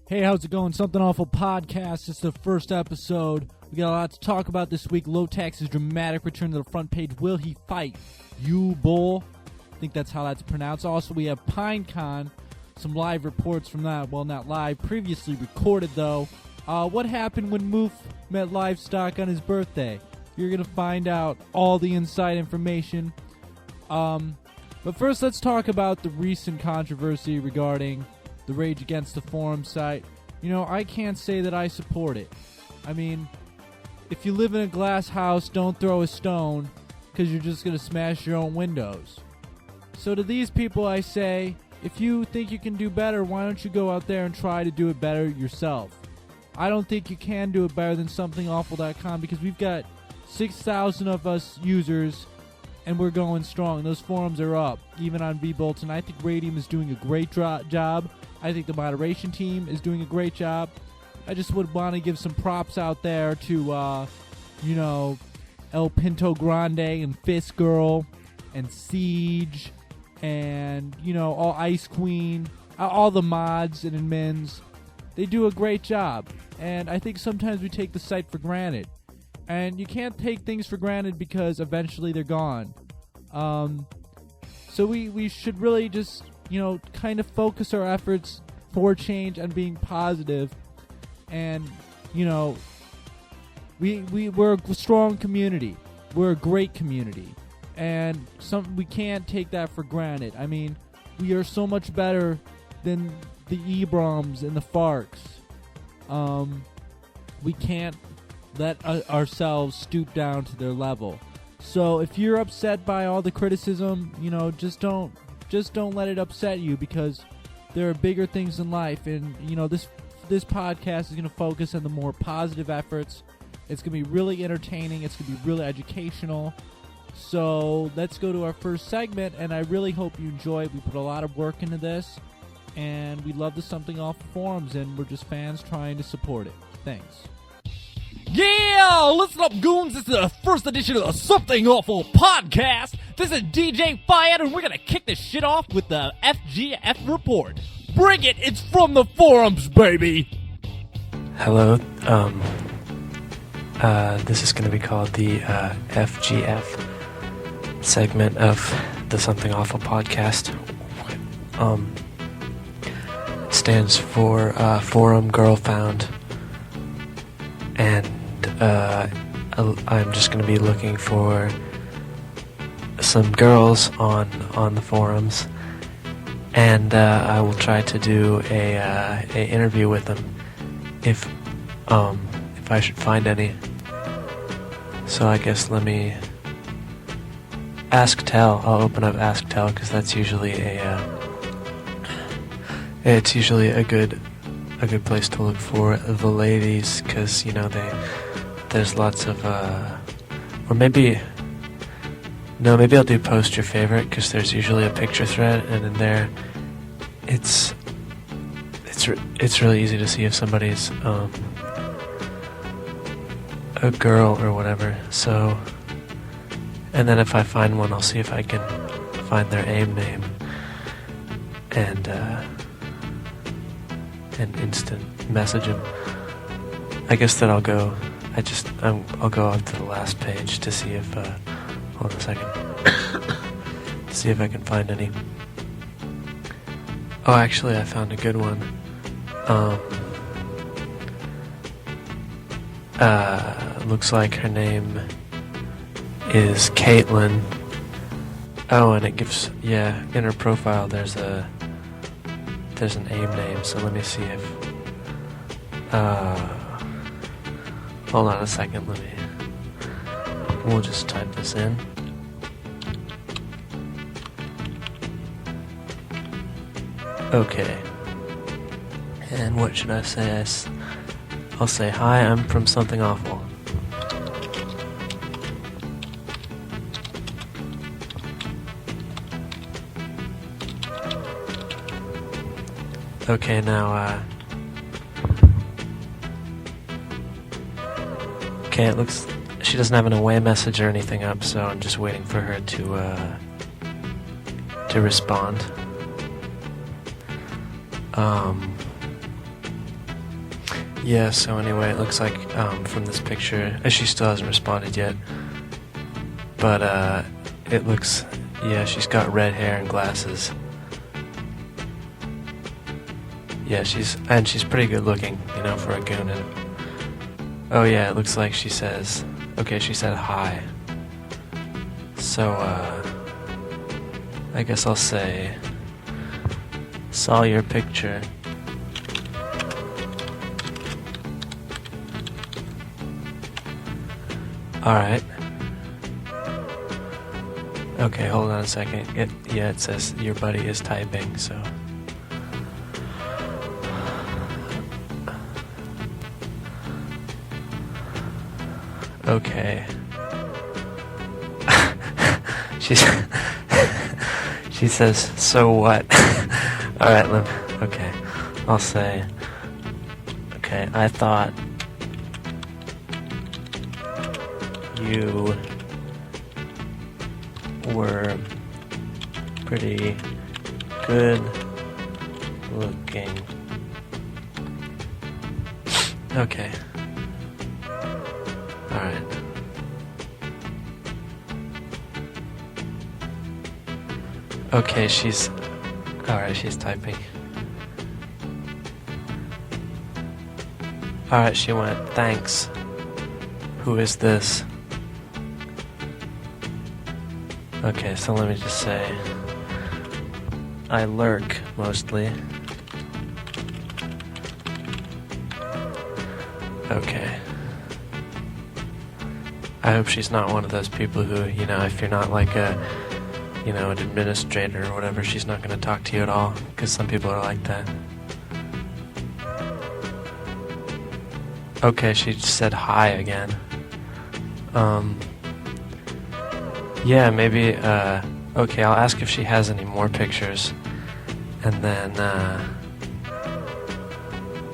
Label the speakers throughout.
Speaker 1: Hey, how's it going? Something Awful Podcast. It's the first episode. We got a lot to talk about this week. Lowtax's dramatic return to the front page. Will he fight you, bull? I think that's how that's pronounced. Also, we have PineCon. Some live reports from that. Well, not live. Previously recorded, though. What happened when Moof met Livestock on his birthday? You're going to find out all the inside information. But first, let's talk about the recent controversy regarding the Rage Against the Forum site. You know, I can't say that I support it. I mean, if you live in a glass house, don't throw a stone, because you're just going to smash your own windows. So to these people I say, if you think you can do better, why don't you go out there and try to do it better yourself? I don't think you can do it better than somethingawful.com, because we've got 6,000 of us users, and we're going strong. Those forums are up, even on V-Bolton. I think Radium is doing a great job. I think the moderation team is doing a great job. I just would want to give some props out there to, El Pinto Grande and Fist Girl and Siege and, all Ice Queen, all the mods and admins. They do a great job. And I think sometimes we take the site for granted. And you can't take things for granted because eventually they're gone. So we should really just, kind of focus our efforts for change and being positive. And, we're a strong community. We're a great community. And we can't take that for granted. I mean, we are so much better than the Ebroms and the Farks. We can't let ourselves stoop down to their level. So if you're upset by all the criticism, just don't let it upset you, because there are bigger things in life. And this podcast is going to focus on the more positive efforts. It's going to be really entertaining. It's going to be really educational. So let's go to our first segment, and I really hope you enjoy it. We put a lot of work into this, and we love the Something Awful forums, and we're just fans trying to support it. Thanks.
Speaker 2: Yeah! Listen up, goons. This is the first edition of the Something Awful Podcast. This is DJ Fiat, and we're going to kick this shit off with the FGF report. Bring it! It's from the forums, baby!
Speaker 3: Hello. This is going to be called the FGF segment of the Something Awful Podcast. Stands for Forum Girl Found. And I'm just going to be looking for some girls on the forums, and I will try to do a interview with them if I should find any. So I guess let me Ask Tell. I'll open up Ask Tell, because that's usually it's usually a good place to look for the ladies, because there's lots of or maybe I'll do post your favorite, because there's usually a picture thread, and in there it's really easy to see if somebody's a girl or whatever. So, and then if I find one, I'll see if I can find their AIM name and instant message them. I guess that I'll go up to the last page to see if hold on a second to see if I can find any. Oh, actually I found a good one. Looks like her name is Caitlin. Oh, and it gives, in her profile there's an AIM name, so let me see if hold on a second, we'll just type this in. Okay. And what should I say? I'll say, hi, I'm from Something Awful. Okay, now, okay, it looks, she doesn't have an away message or anything up, so I'm just waiting for her to respond. Yeah, so anyway, it looks like from this picture, she still hasn't responded yet, but it looks, yeah, she's got red hair and glasses. Yeah, she's pretty good looking, you know, for a goon. And oh yeah, it looks like she says, okay, she said hi. So I guess I'll say, saw your picture. Alright. Okay, hold on a second. It says your buddy is typing, so. Okay. She says, so what? Alright, okay. I'll say, okay, I thought you were pretty good looking. Okay. Alright. Okay, she's typing. Alright, she went, thanks. Who is this? Okay, so let me just say, I lurk, mostly. Okay. I hope she's not one of those people who, you know, if you're not like an administrator or whatever, she's not going to talk to you at all, because some people are like that. Okay, she just said hi again. Yeah, maybe, okay, I'll ask if she has any more pictures, and then,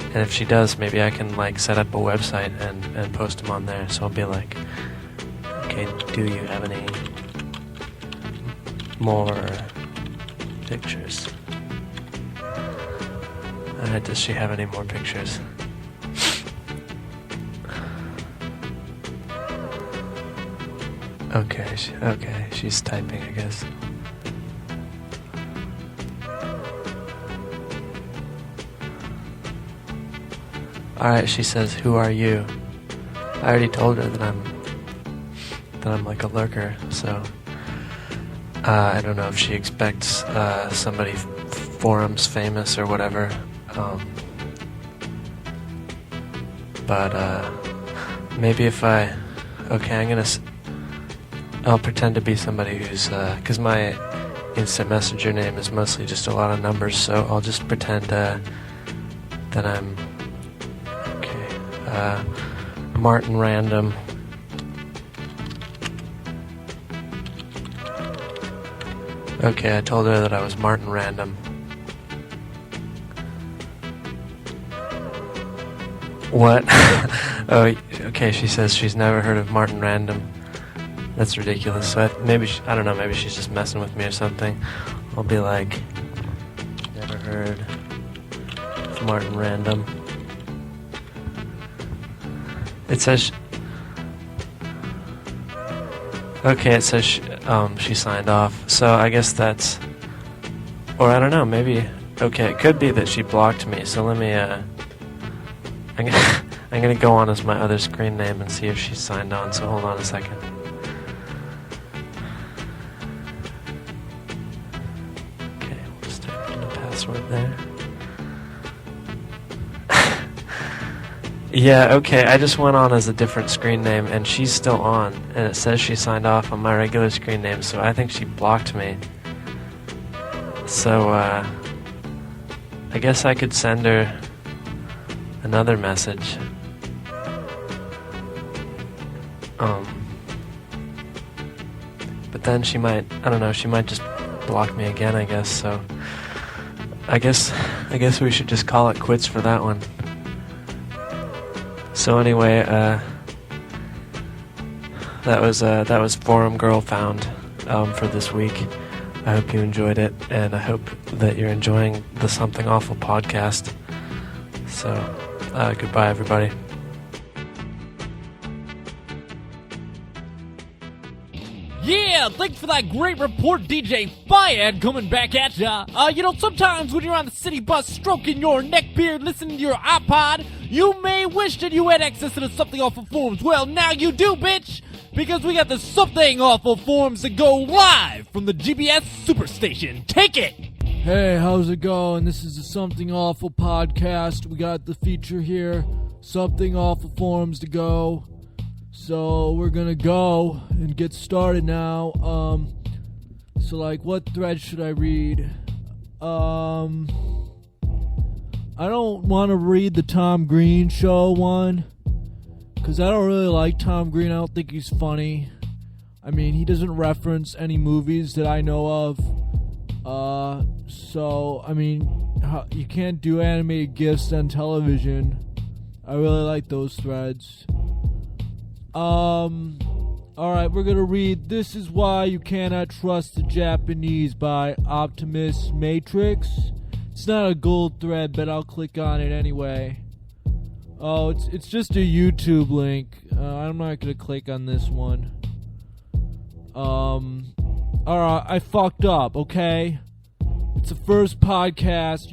Speaker 3: and if she does, maybe I can, like, set up a website and post them on there, so I'll be like, okay, do you have any more pictures? Does she have any more pictures? Okay, she's typing, I guess. Alright, she says, who are you? I already told her that I'm like a lurker, so I don't know if she expects somebody forums famous or whatever, but maybe if I'll pretend to be somebody who's, because my instant messenger name is mostly just a lot of numbers, so I'll just pretend that I'm, okay, Martin Random. Okay, I told her that I was Martin Random. What? Oh, okay, she says she's never heard of Martin Random. That's ridiculous. So I don't know, maybe she's just messing with me or something. I'll be like, never heard of Martin Random. It says, okay, it says she signed off. So I guess that's, or I don't know, maybe, okay, it could be that she blocked me. So let me, I'm gonna go on as my other screen name and see if she's signed on. So hold on a second. There. Yeah, okay, I just went on as a different screen name, and she's still on, and it says she signed off on my regular screen name, so I think she blocked me. So, I guess I could send her another message. But then she might, I don't know, she might just block me again, I guess, so I guess we should just call it quits for that one. So anyway, that was Forum Girl Found for this week. I hope you enjoyed it, and I hope that you're enjoying the Something Awful podcast. So Goodbye, everybody.
Speaker 2: Yeah, thanks for that great report, DJ Fiad, coming back at ya. Sometimes when you're on the city bus stroking your neckbeard, listening to your iPod, you may wish that you had access to the Something Awful forums. Well, now you do, bitch, because we got the Something Awful forums that go live from the GBS Superstation. Take it!
Speaker 1: Hey, how's it going? This is the Something Awful podcast. We got the feature here, Something Awful forums to go. So we're gonna go and get started now. What thread should I read? I don't want to read the Tom Green show one, because I don't really like Tom Green. I don't think he's funny. I mean, he doesn't reference any movies that I know of. You can't do animated GIFs on television. I really like those threads. Alright, we're gonna read This Is Why You Cannot Trust the Japanese by Optimus Matrix. It's not a gold thread, but I'll click on it anyway. Oh, it's just a YouTube link. I'm not gonna click on this one. Alright, I fucked up, okay? It's the first podcast,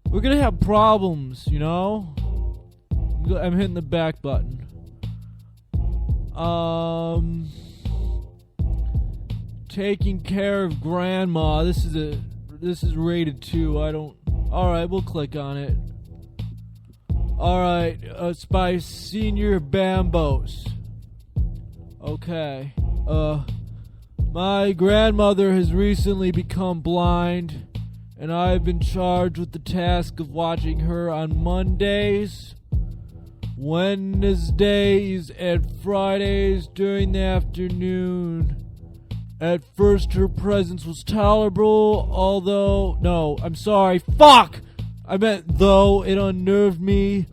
Speaker 1: We're gonna have problems, I'm hitting the back button. Taking care of grandma. This is rated 2. Alright, we'll click on it. Alright, it's by Senior Bambos. Okay. My grandmother has recently become blind, and I have been charged with the task of watching her on Mondays, Wednesdays, and Fridays during the afternoon. At first her presence was tolerable, though it unnerved me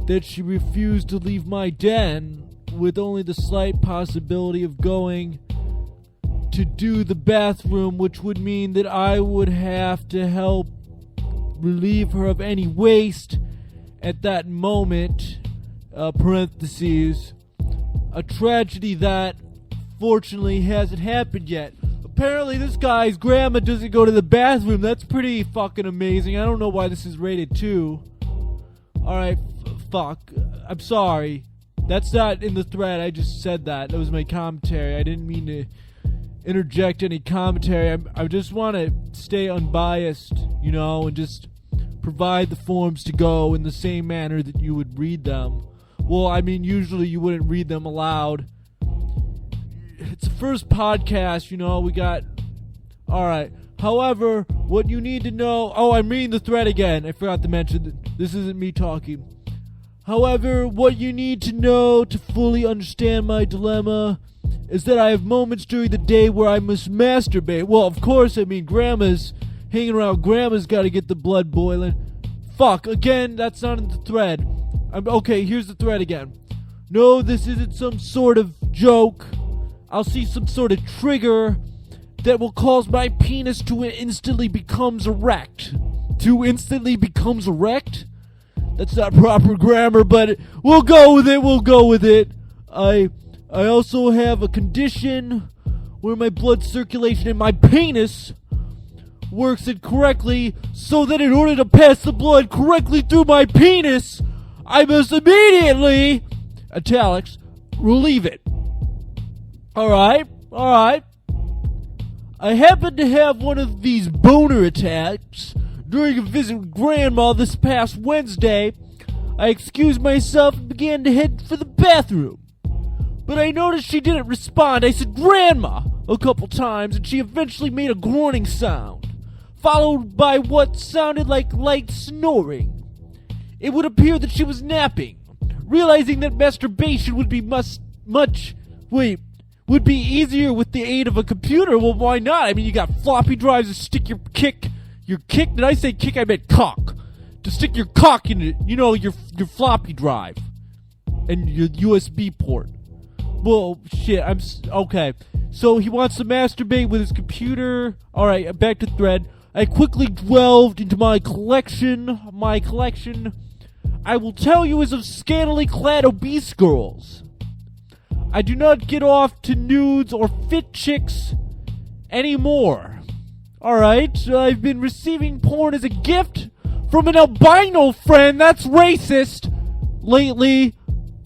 Speaker 1: that she refused to leave my den, with only the slight possibility of going to do the bathroom, which would mean that I would have to help relieve her of any waste at that moment. Parentheses, a tragedy that fortunately hasn't happened yet. Apparently this guy's grandma doesn't go to the bathroom. That's pretty fucking amazing. I don't know why this is rated 2. Alright, fuck. I'm sorry. That's not in the thread. I just said that. That was my commentary. I didn't mean to interject any commentary. I just want to stay unbiased, and just provide the forms to go in the same manner that you would read them. Well, I mean, usually you wouldn't read them aloud. It's the first podcast, we got... Alright. However, what you need to know... Oh, I'm reading the thread again. I forgot to mention that this isn't me talking. However, what you need to know to fully understand my dilemma is that I have moments during the day where I must masturbate. Well, of course, Grandma's hanging around. Grandma's got to get the blood boiling. Fuck, again, that's not in the thread. Okay, here's the thread again. No, this isn't some sort of joke. I'll see some sort of trigger that will cause my penis to instantly becomes erect. To instantly becomes erect? That's not proper grammar, but we'll go with it. I also have a condition where my blood circulation in my penis works incorrectly, so that in order to pass the blood correctly through my penis, I must immediately, italics, relieve it. Alright. I happened to have one of these boner attacks during a visit with Grandma this past Wednesday. I excused myself and began to head for the bathroom. But I noticed she didn't respond. I said, "Grandma," a couple times, and she eventually made a groaning sound, followed by what sounded like light snoring. It would appear that she was napping. Realizing that masturbation would be would be easier with the aid of a computer, well, why not? I mean, you got floppy drives to stick your kick. Did I say kick? I meant cock. To stick your cock in it, your floppy drive. And your USB port. Well, shit, okay. So he wants to masturbate with his computer. Alright, back to thread. I quickly delved into my collection. My collection, I will tell you, is of scantily clad obese girls. I do not get off to nudes or fit chicks anymore. Alright, I've been receiving porn as a gift from an albino friend. That's racist. Lately,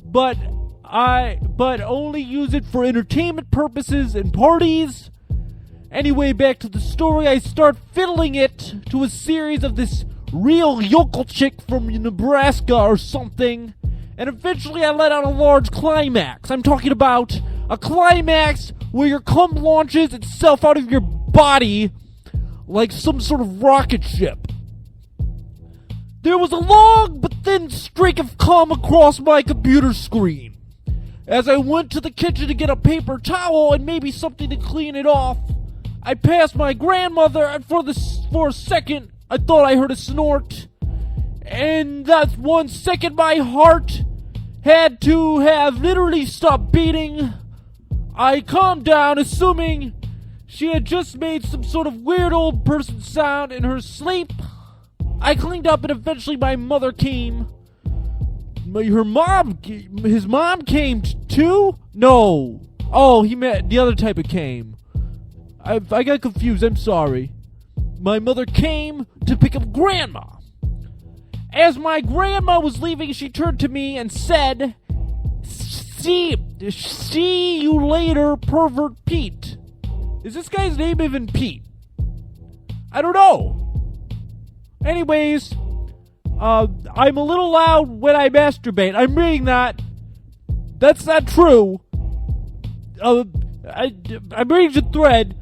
Speaker 1: but only use it for entertainment purposes and parties. Anyway, back to the story. I start fiddling it to a series of this real yokel chick from Nebraska or something, and eventually I let out a large climax. I'm talking about a climax where your cum launches itself out of your body like some sort of rocket ship. There was a long but thin streak of cum across my computer screen. As I went to the kitchen to get a paper towel and maybe something to clean it off, I passed my grandmother, and for a second, I thought I heard a snort. And that 1 second, my heart had to have literally stopped beating. I calmed down, assuming she had just made some sort of weird old person sound in her sleep. I cleaned up, and eventually my mother came. His mom came too? No. Oh, he meant the other type of came. I got confused, I'm sorry. My mother came to pick up Grandma. As my grandma was leaving, she turned to me and said, See you later, pervert Pete. Is this guy's name even Pete? I don't know. Anyways, I'm a little loud when I masturbate. I'm reading that. That's not true. I'm reading the thread.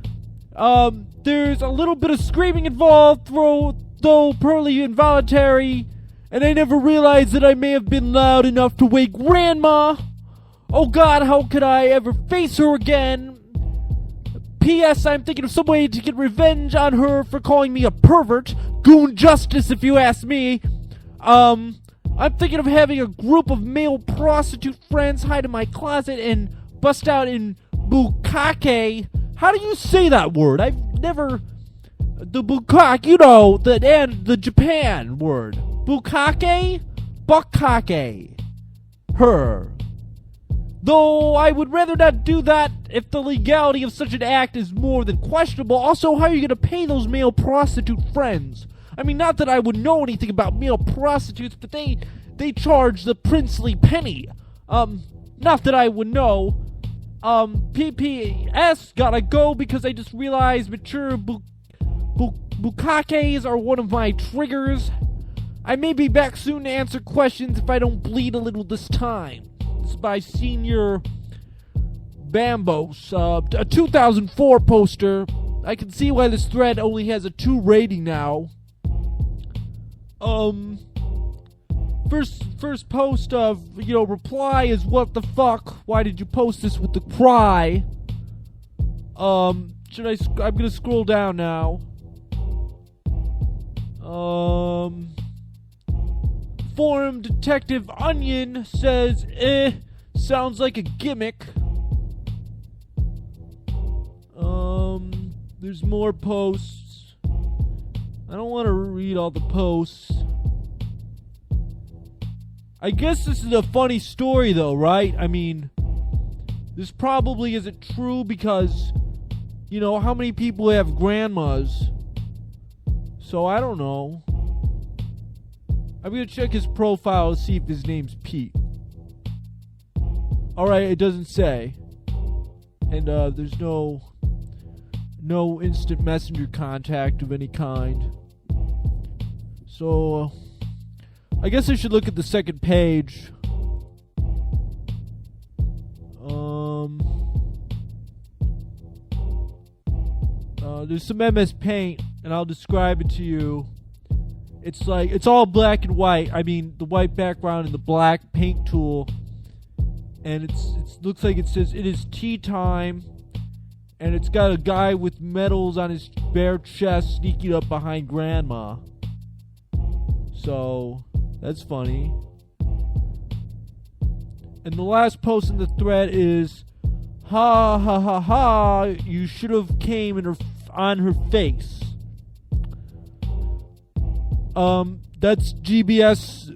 Speaker 1: There's a little bit of screaming involved, though purely involuntary, and I never realized that I may have been loud enough to wake Grandma. Oh God, how could I ever face her again? P.S. I'm thinking of some way to get revenge on her for calling me a pervert. Goon justice, if you ask me. I'm thinking of having a group of male prostitute friends hide in my closet and bust out in bukkake. How do you say that word? I've never... The bukkake, you know, the Japan word. Bukkake? Bukkake. Her. Though I would rather not do that if the legality of such an act is more than questionable. Also, how are you going to pay those male prostitute friends? I mean, not that I would know anything about male prostitutes, but they charge the princely penny. Not that I would know. PPS, gotta go because I just realized mature bukkakes are one of my triggers. I may be back soon to answer questions if I don't bleed a little this time. This is by Senior Bambos, a 2004 poster. I can see why this thread only has a 2 rating now. First post of, reply is what the fuck? Why did you post this with the cry? I'm gonna scroll down now. Forum Detective Onion says, sounds like a gimmick. There's more posts. I don't want to read all the posts. I guess this is a funny story though, right? I mean, this probably isn't true because, how many people have grandmas? So I don't know. I'm gonna check his profile to see if his name's Pete. Alright, it doesn't say. And there's no instant messenger contact of any kind. So I guess I should look at the second page. There's some MS Paint, and I'll describe it to you. It's all black and white. I mean, the white background and the black paint tool. And it looks like it says, "It is tea time." And it's got a guy with medals on his bare chest sneaking up behind Grandma. So, that's funny. And the last post in the thread is, "Ha ha ha ha, you should have came on her face." That's GBS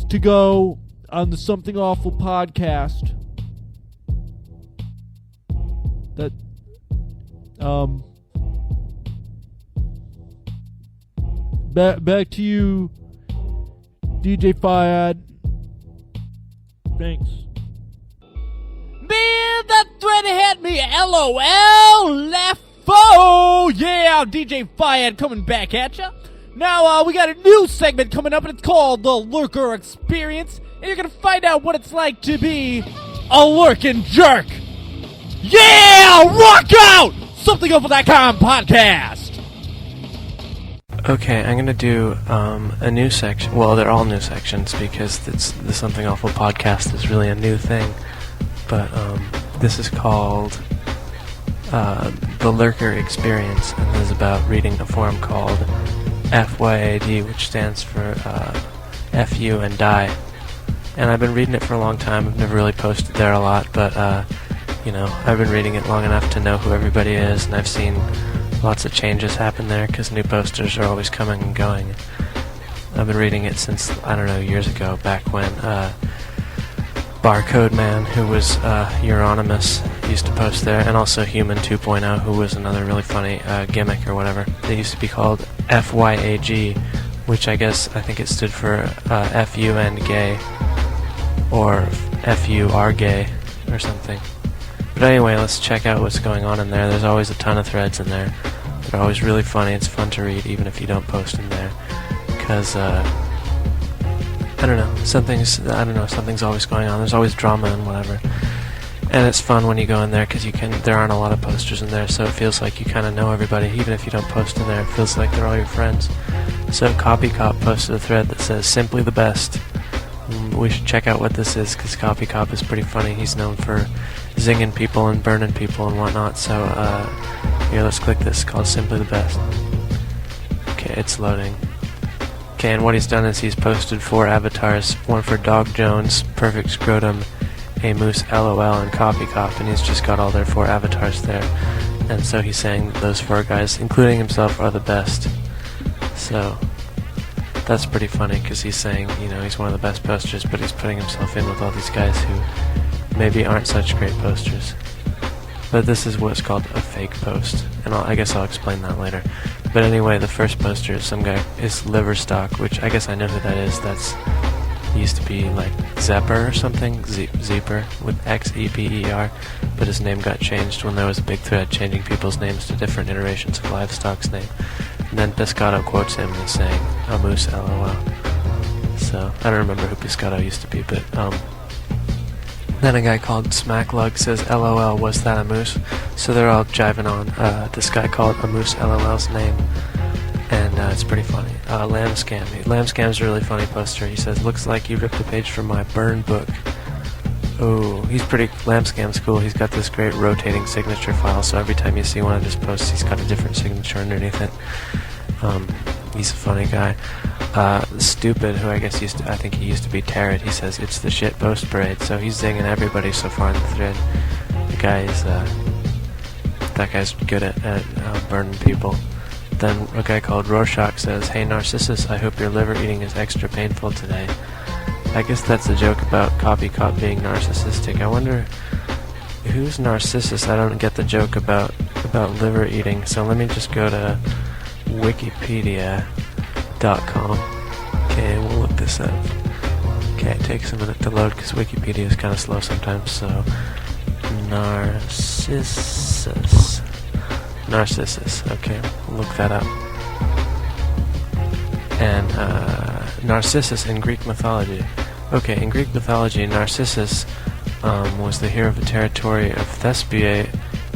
Speaker 1: to go on the Something Awful podcast. That, back to you, DJ Fayad. Thanks.
Speaker 2: Man, that thread had me LOL LFO. Yeah, DJ Fayad coming back at ya. Now, we got a new segment coming up, and it's called the Lurker Experience. And you're gonna find out what it's like to be a lurking jerk. Yeah, rock out! SomethingAwful.com podcast.
Speaker 3: Okay, I'm gonna do a new section. Well, they're all new sections because the Something Awful podcast is really a new thing. But this is called the Lurker Experience, and this is about reading a forum called FYAD, which stands for FU and Die. And I've been reading it for a long time. I've never really posted there a lot, but I've been reading it long enough to know who everybody is, and I've seen lots of changes happen there because new posters are always coming and going. I've been reading it since, years ago, back when Barcode Man, who was Euronymous, used to post there, and also Human 2.0, who was another really funny gimmick or whatever. They used to be called FYAG, which I think it stood for FU and gay, or FU are gay, or something. But anyway, let's check out what's going on in there. There's always a ton of threads in there. They're always really funny. It's fun to read, even if you don't post in there. Because, something's always going on. There's always drama and whatever. And it's fun when you go in there, because there aren't a lot of posters in there, so it feels like you kind of know everybody. Even if you don't post in there, it feels like they're all your friends. So Copycop posted a thread that says, "Simply the best." We should check out what this is, because Copycop is pretty funny. He's known for zinging people and burning people and whatnot, so here, let's click this. It's called Simply the Best. Okay, it's loading. Okay, and what he's done is he's posted 4 avatars, one for Dog Jones, Perfect Scrotum, A Moose LOL, and Copycop, and he's just got all their 4 avatars there. And so he's saying that those 4 guys, including himself, are the best. So that's pretty funny, because he's saying, he's one of the best posters, but he's putting himself in with all these guys who maybe aren't such great posters. But this is what's called a fake post, and I guess I'll explain that later. But anyway, the first poster is some guy is Liverstock, which I guess I know who that is. He used to be like Zepper or something, Zeeper with Xeper, but his name got changed when there was a big thread changing people's names to different iterations of Livestock's name. And then Piscato quotes him and he's saying, "A moose, LOL." So I don't remember who Piscato used to be, but then a guy called Smacklug says, "LOL, was that a moose?" So they're all jiving on this guy called A Moose LOL's name, and it's pretty funny. Lambscam's a really funny poster. He says, "Looks like you ripped a page from my burn book." Oh, Lambscam's cool. He's got this great rotating signature file, so every time you see one of his posts, he's got a different signature underneath it. He's a funny guy. Stupid, who I think he used to be Tarot, he says, "It's the shit post parade." So he's zinging everybody so far in the thread. That guy's good at burning people. Then a guy called Rorschach says, "Hey Narcissus, I hope your liver eating is extra painful today." I guess that's a joke about Copycop being narcissistic. I wonder who's Narcissus. I don't get the joke about liver eating. So let me just go to Wikipedia.com. Okay, we'll look this up. Okay, it takes a minute to load because Wikipedia is kind of slow sometimes. So Narcissus. Okay, we'll look that up. And Narcissus in Greek mythology. Okay, in Greek mythology, Narcissus was the hero of the territory of Thespiae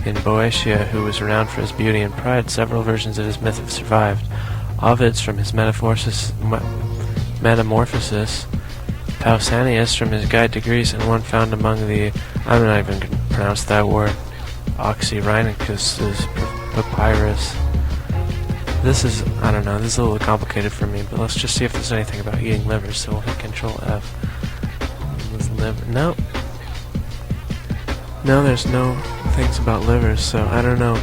Speaker 3: in Boeotia, who was renowned for his beauty and pride. Several versions of his myth have survived. Ovid's from his Metamorphosis, Pausanias from his Guide to Greece, and one found among the, I'm not even going to pronounce that word, Oxyrhynchus' papyrus. This is, I don't know, this is a little complicated for me, but let's just see if there's anything about eating livers, so we'll hit Control F. No, there's no things about livers, so I don't know.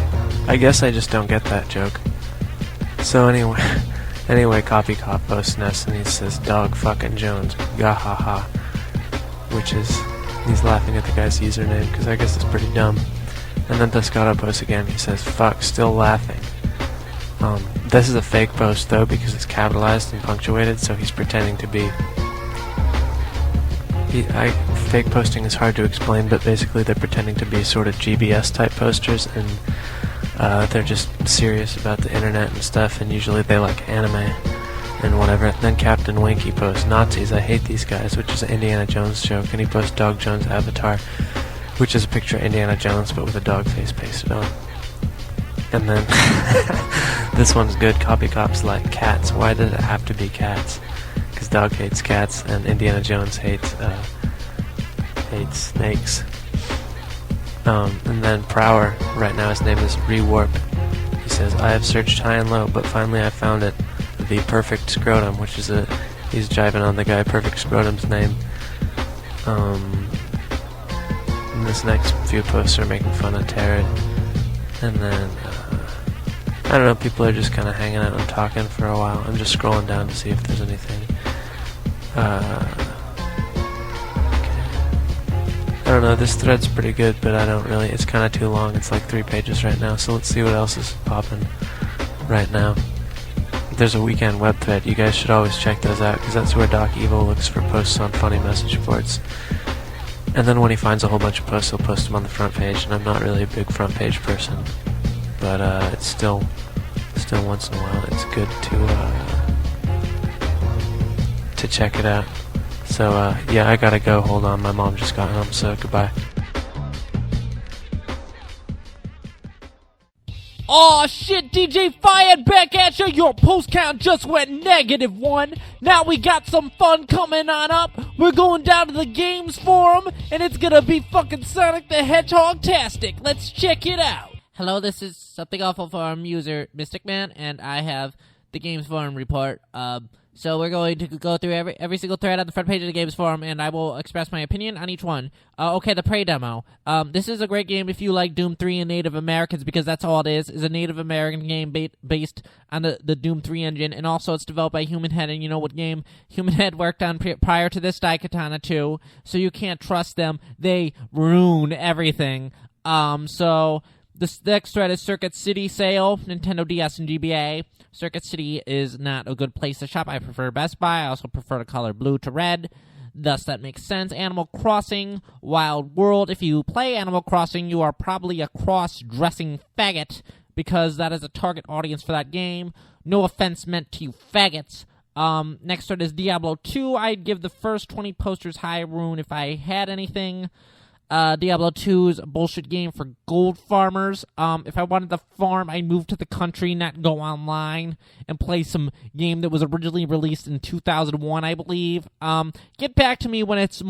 Speaker 3: I guess I just don't get that joke. So anyway, Anyway, Copy Cop posts this, and he says, "Dog fucking Jones, gahaha," which is, he's laughing at the guy's username, because I guess it's pretty dumb. And then Toscado posts again, he says, "Fuck, still laughing." This is a fake post, though, because it's capitalized and punctuated, so he's pretending to be... Fake posting is hard to explain, but basically they're pretending to be sort of GBS-type posters, and they're just serious about the internet and stuff, and usually they like anime and whatever. And then Captain Winky posts, "Nazis, I hate these guys," which is an Indiana Jones joke, and he posts Dog Jones' avatar, which is a picture of Indiana Jones, but with a dog face pasted on. And then, this one's good, Copy Cop's like, "Cats, why did it have to be cats?" Because Dog hates cats, and Indiana Jones hates snakes. And then Prower, right now his name is Rewarp. He says, "I have searched high and low, but finally I found it. The perfect scrotum," which is he's jiving on the guy Perfect Scrotum's name. And this next few posts are making fun of Tarot. And then, I don't know, people are just kind of hanging out and talking for a while. I'm just scrolling down to see if there's anything. Okay. I don't know, this thread's pretty good, but it's kind of too long. It's like 3 pages right now, so let's see what else is popping right now. There's a weekend web thread. You guys should always check those out, because that's where Doc Evil looks for posts on funny message boards. And then when he finds a whole bunch of posts, he'll post them on the front page, and I'm not really a big front page person, but it's still once in a while, it's good to check it out. So, yeah, I gotta go. Hold on, my mom just got home, so goodbye.
Speaker 2: Aw shit, DJ Fired back at you. Your post count just went -1. Now we got some fun coming on up. We're going down to the games forum, and it's gonna be fucking Sonic the Hedgehog-tastic. Let's check it out.
Speaker 4: Hello, this is Something Awful Forum user Mystic Man, and I have the Games Forum report. So we're going to go through every single thread on the front page of the Games Forum, and I will express my opinion on each one. Okay, the Prey demo. This is a great game if you like Doom 3 and Native Americans, because that's all it is a Native American game based on the Doom 3 engine, and also it's developed by Human Head, and you know what game Human Head worked on prior to this, Daikatana 2, so you can't trust them. They ruin everything. So this next thread is Circuit City sale, Nintendo DS and GBA. Circuit City is not a good place to shop. I prefer Best Buy. I also prefer the color blue to red. Thus, that makes sense. Animal Crossing, Wild World. If you play Animal Crossing, you are probably a cross-dressing faggot, because that is a target audience for that game. No offense meant to you faggots. Next thread is Diablo 2. I'd give the first 20 posters high rune if I had anything. Diablo 2 is a bullshit game for gold farmers. If I wanted to farm, I'd move to the country, not go online and play some game that was originally released in 2001, I believe. Get back to me when it's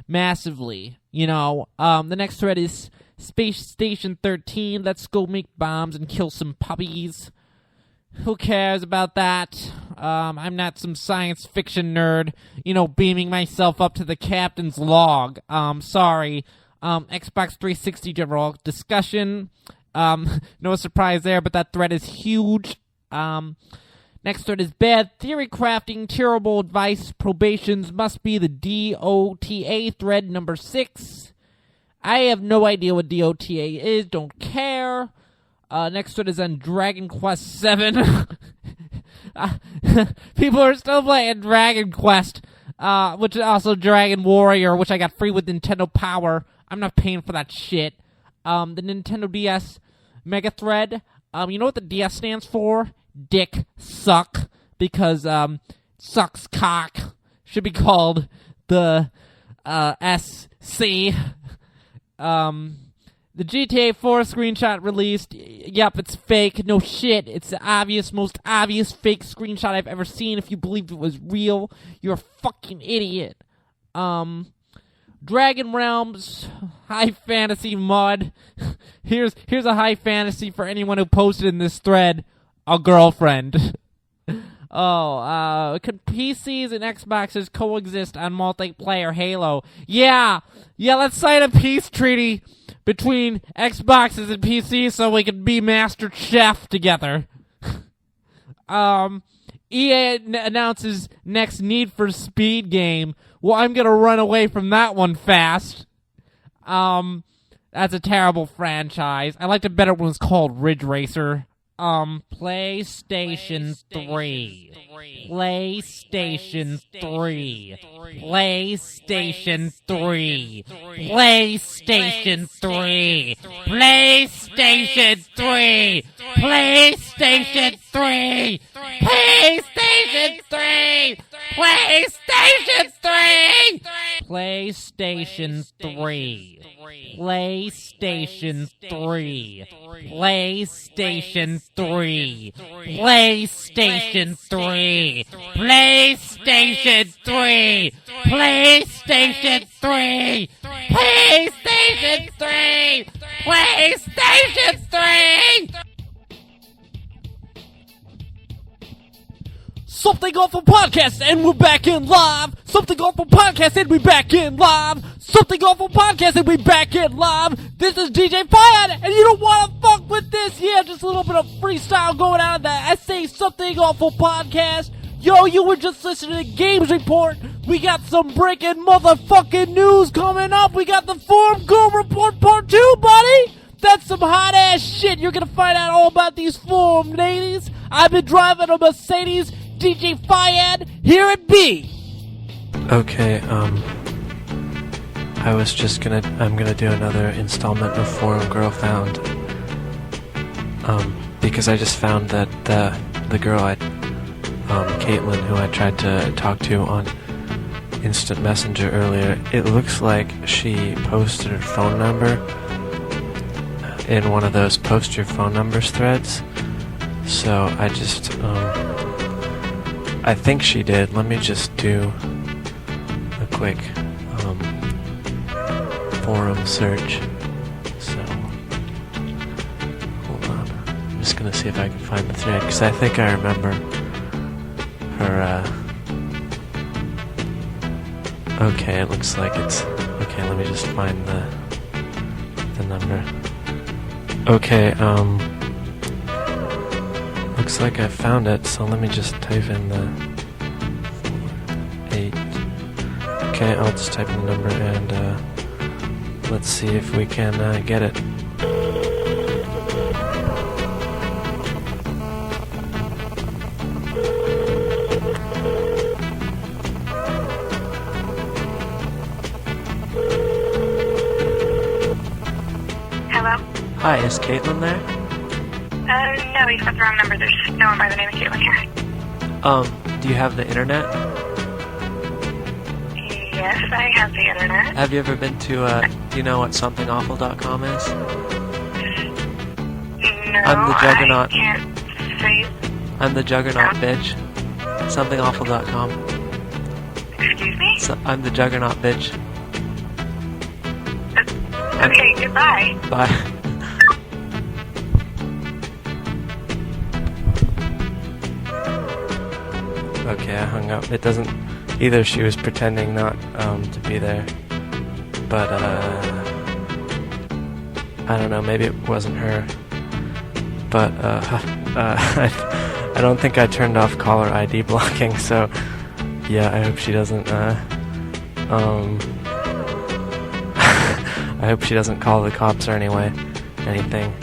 Speaker 4: massively, you know. The next thread is Space Station 13. Let's go make bombs and kill some puppies. Who cares about that? I'm not some science fiction nerd, you know, beaming myself up to the captain's log. Sorry. Xbox 360 general discussion. No surprise there, but that thread is huge. Next thread is bad theory crafting, terrible advice, probations, must be the DOTA thread number 6. I have no idea what DOTA is, don't care. Next one is on Dragon Quest 7. People are still playing Dragon Quest, which is also Dragon Warrior, which I got free with Nintendo Power. I'm not paying for that shit. The Nintendo DS Mega Thread. You know what the DS stands for? Dick Suck. Because, sucks cock. Should be called the, SC. The GTA 4 screenshot released. Yep, it's fake. No shit. It's the most obvious fake screenshot I've ever seen. If you believed it was real, you're a fucking idiot. Dragon Realms, high fantasy mod. Here's a high fantasy for anyone who posted in this thread. A girlfriend. Could PCs and Xboxes coexist on multiplayer Halo? Yeah, let's sign a peace treaty between Xboxes and PCs so we can be Master Chef together.
Speaker 2: EA announces next Need for Speed game. Well, I'm gonna run away from that one fast. That's a terrible franchise. I liked it better when it was called Ridge Racer. PlayStation 3. PlayStation 3. PlayStation 3. PlayStation 3. PlayStation 3. PlayStation 3. PlayStation 3. PlayStation 3. PlayStation 3. PlayStation 3. PlayStation 3. PlayStation 3. PlayStation 3. PlayStation 3. PlayStation 3. PlayStation 3. Something Awful Podcast, and we're back in live. Something Awful Podcast, and we're back in live. Something Awful Podcast, and we're back in live. This is DJ Fire, and you don't want to fuck with this. Yeah, just a little bit of freestyle going out of the SA Something Awful Podcast. Yo, you were just listening to Games Report. We got some breaking motherfucking news coming up. We got the Forum Girl Report Part 2, buddy. That's some hot ass shit. You're gonna find out all about these forum ladies. I've been driving a Mercedes. DJ Fayad, here it be.
Speaker 3: Okay, I'm gonna do another installment of Forum Girl Found. Because I just found that the girl Caitlin, who I tried to talk to on Instant Messenger earlier, it looks like she posted her phone number in one of those post your phone numbers threads. So I think she did. Let me just do a quick forum search. So, hold on. I'm just gonna see if I can find the thread, because I think I remember her, okay, it looks like it's... Okay, let me just find the number. Okay, looks like I found it, so let me just type in the 8. Okay, I'll just type in the number and let's see if we can get it.
Speaker 5: Hello?
Speaker 3: Hi, is Caitlin there?
Speaker 5: No, he's got the wrong number. There's no one by the name of Caitlin here.
Speaker 3: Do you have the internet?
Speaker 5: Yes, I have the internet.
Speaker 3: Have you ever been to, do you know what somethingawful.com is?
Speaker 5: No,
Speaker 3: I'm the Juggernaut.
Speaker 5: I can't say...
Speaker 3: I'm the Juggernaut, bitch. Somethingawful.com.
Speaker 5: Excuse me?
Speaker 3: I'm the Juggernaut, bitch.
Speaker 5: Okay, goodbye.
Speaker 3: Bye. Okay, I hung up. It doesn't... Either she was pretending not to be there, but I don't know, maybe it wasn't her. But I don't think I turned off caller ID blocking, so yeah, I hope she doesn't I hope she doesn't call the cops or anything.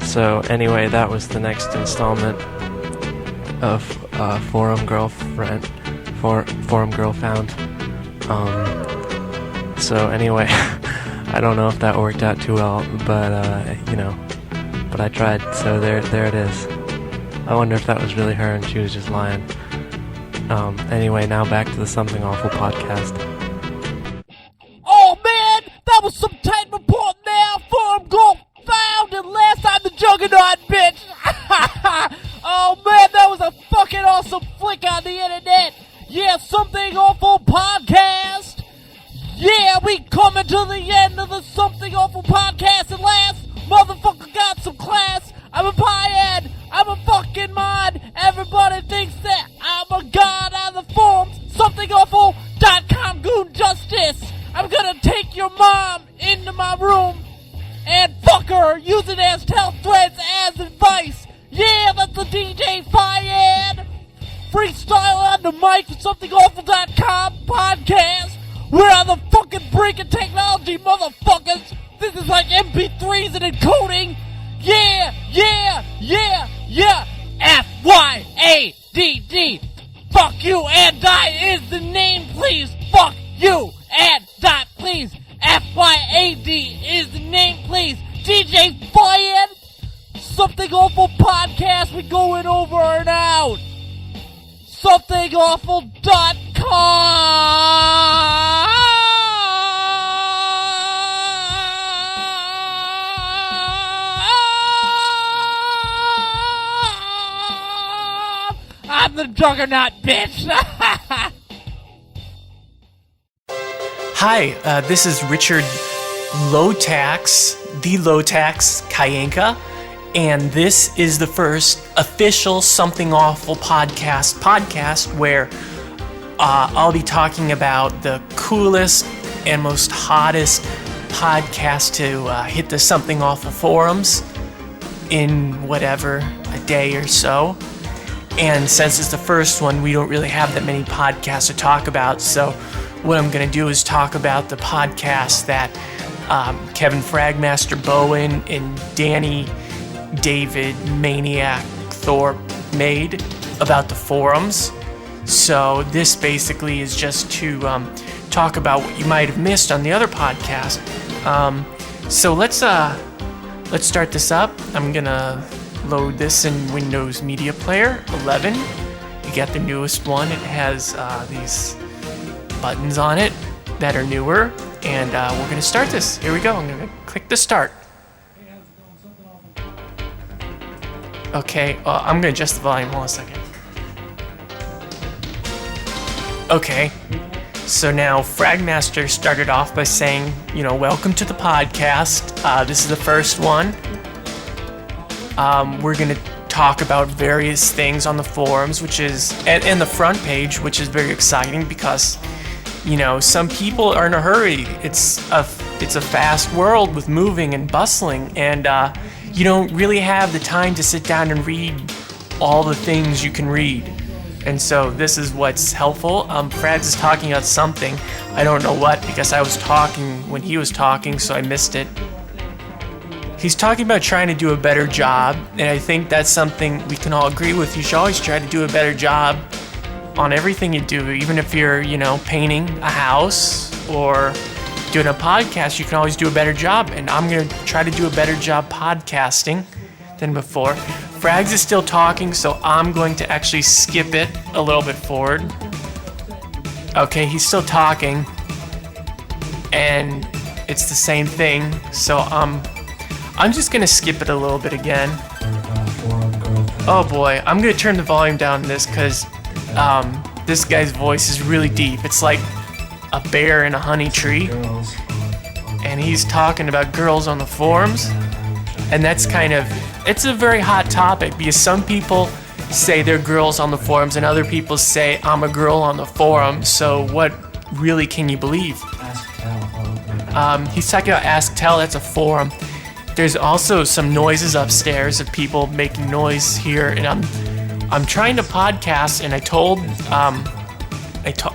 Speaker 3: So anyway, that was the next installment of Forum Girl Found. So anyway, I don't know if that worked out too well, but but I tried. So there it is. I wonder if that was really her and she was just lying. Anyway, now back to the Something Awful podcast.
Speaker 2: Oh man, that was some tight report now. Forum Girl Found, and last time the Juggernaut, bitch. Oh man, that was a fucking awesome flick on the internet. Yeah, Something Awful podcast. Yeah, we coming to the end of the Something Awful podcast, and last motherfucker got some class. I'm a pie-head. I'm a fucking mod. Everybody thinks that I'm a god on the forums. SomethingAwful.com goon justice. I'm gonna take your mom into my room and fuck her, use it as health threads as advice. Yeah, that's the DJ Fayad. Freestyle. to somethingawful.com podcast. We're on the fucking brink of technology, motherfuckers. This is like MP3s and encoding. Yeah. FYADD. Fuck you and die is the name, please. Fuck you and die, please. FYAD is the name, please. DJ Fayed. Something Awful podcast. We going over and out. Somethingawful.com. I'm the juggernaut, bitch.
Speaker 6: Hi, this is Richard Lowtax, the Lowtax Kayenka, and this is the first official Something Awful podcast where I'll be talking about the coolest and most hottest podcast to hit the Something Awful forums in whatever, a day or so. And since it's the first one, we don't really have that many podcasts to talk about. So what I'm going to do is talk about the podcast that Kevin Fragmaster Bowen and Danny David Maniac Thorpe made about the forums. So this basically is just to talk about what you might have missed on the other podcast. So let's start this up. I'm going to load this in Windows Media Player 11. You got the newest one. It has these buttons on it that are newer, and we're going to start this. Here we go. I'm going to click the start. Okay, I'm going to adjust the volume. Hold on a second. Okay, so now Fragmaster started off by saying, welcome to the podcast. This is the first one. We're going to talk about various things on the forums, which is, and the front page, which is very exciting because, some people are in a hurry. It's a fast world with moving and bustling, and you don't really have the time to sit down and read all the things you can read. And so this is what's helpful. Frags is talking about something. I don't know what, because I was talking when he was talking, so I missed it. He's talking about trying to do a better job, and I think that's something we can all agree with. You should always try to do a better job on everything you do, even if you're, painting a house or doing a podcast. You can always do a better job, and I'm going to try to do a better job podcasting than before. Frags is still talking, so I'm going to actually skip it a little bit forward. Okay, he's still talking, and it's the same thing, so I'm just going to skip it a little bit again. Oh boy, I'm going to turn the volume down on this because this guy's voice is really deep. It's like a bear in a honey tree. And he's talking about girls on the forums. And that's it's a very hot topic because some people say they're girls on the forums and other people say I'm a girl on the forum. So what really can you believe? He's talking about Ask Tell, that's a forum. There's also some noises upstairs of people making noise here, and I'm trying to podcast, and I'm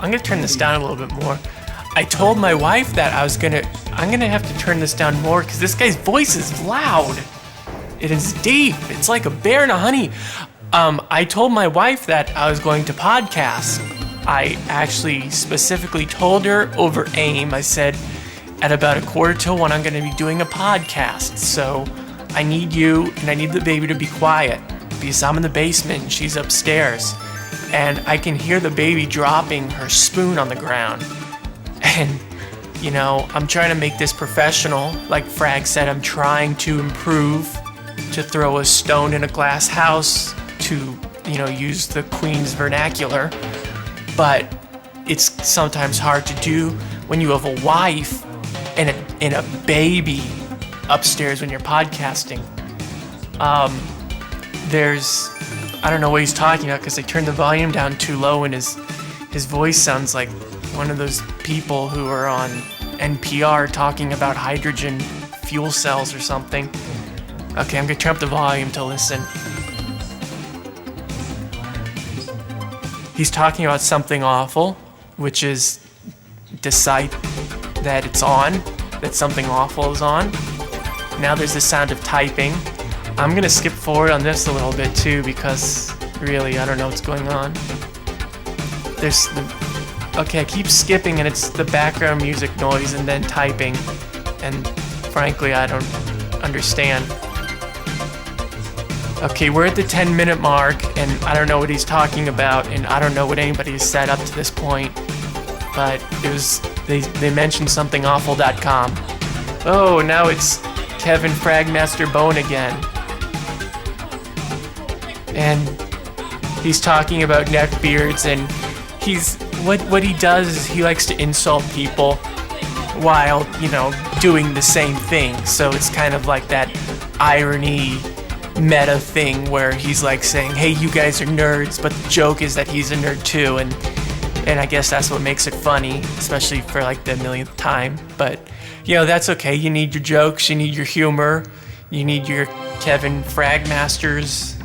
Speaker 6: gonna turn this down a little bit more. I told my wife that I'm gonna have to turn this down more because this guy's voice is loud. It is deep. It's like a bear in a honey. I told my wife that I was going to podcast. I actually specifically told her over AIM. I said, at about 1:45, I'm going to be doing a podcast. So I need you and I need the baby to be quiet because I'm in the basement and she's upstairs. And I can hear the baby dropping her spoon on the ground. And, I'm trying to make this professional. Like Frag said, I'm trying to improve, to throw a stone in a glass house, to, use the Queen's vernacular. But it's sometimes hard to do when you have a wife and a baby upstairs when you're podcasting. I don't know what he's talking about because I turned the volume down too low and his voice sounds like one of those people who are on NPR talking about hydrogen fuel cells or something. Okay, I'm gonna turn up the volume to listen. He's talking about something awful, which is decide that it's on, that something awful is on. Now there's the sound of typing. I'm gonna skip forward on this a little bit too because really I don't know what's going on. Okay, I keep skipping and it's the background music noise and then typing, and frankly I don't understand. Okay, we're at the 10-minute mark and I don't know what he's talking about and I don't know what anybody has said up to this point, but they mentioned somethingawful.com. Oh, now it's Kevin Fragmaster Bone again. And he's talking about neckbeards, and what he does is he likes to insult people while, doing the same thing. So it's kind of like that irony meta thing where he's like saying, hey, you guys are nerds, but the joke is that he's a nerd too, and I guess that's what makes it funny, especially for like the millionth time. But that's okay. You need your jokes, you need your humor, you need your Kevin Fragmasters,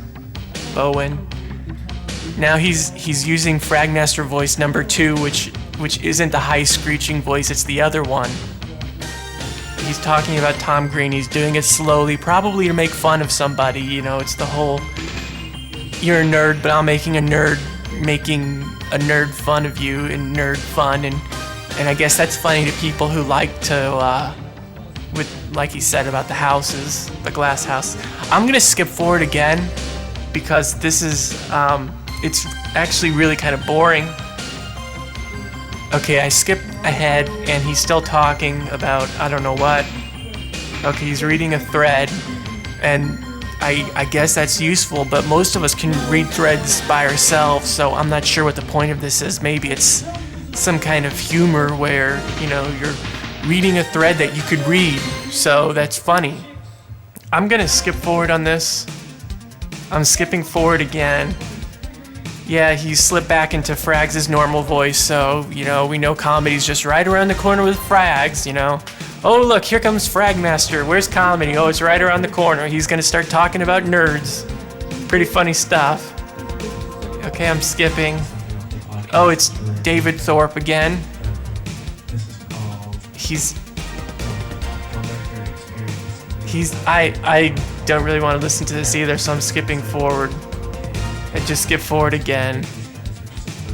Speaker 6: Bowen. Now he's using Fragmaster voice number 2, which isn't the high screeching voice, it's the other one. He's talking about Tom Green. He's doing it slowly, probably to make fun of somebody. It's the whole, you're a nerd, but I'm making a nerd fun of you and nerd fun, and I guess that's funny to people who like to, like he said about the houses, the glass house. I'm gonna skip forward again because this is, it's actually really kind of boring. Okay, I skipped ahead and he's still talking about I don't know what. Okay, he's reading a thread, and I guess that's useful, but most of us can read threads by ourselves, so I'm not sure what the point of this is. Maybe it's some kind of humor where, you're reading a thread that you could read, so that's funny. I'm gonna skip forward on this. I'm skipping forward again. Yeah, he slipped back into Frags' normal voice, so, we know comedy's just right around the corner with Frags, Oh, look, here comes Fragmaster. Where's comedy? Oh, it's right around the corner. He's gonna start talking about nerds. Pretty funny stuff. Okay, I'm skipping. Oh, it's David Thorpe again. I don't really want to listen to this either, so I'm skipping forward. I just skip forward again.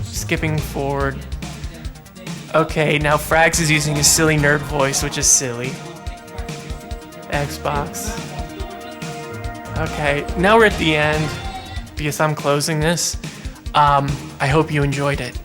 Speaker 6: Skipping forward. Okay, now Frags is using his silly nerd voice, which is silly. Xbox. Okay, now we're at the end because I'm closing this. I hope you enjoyed it.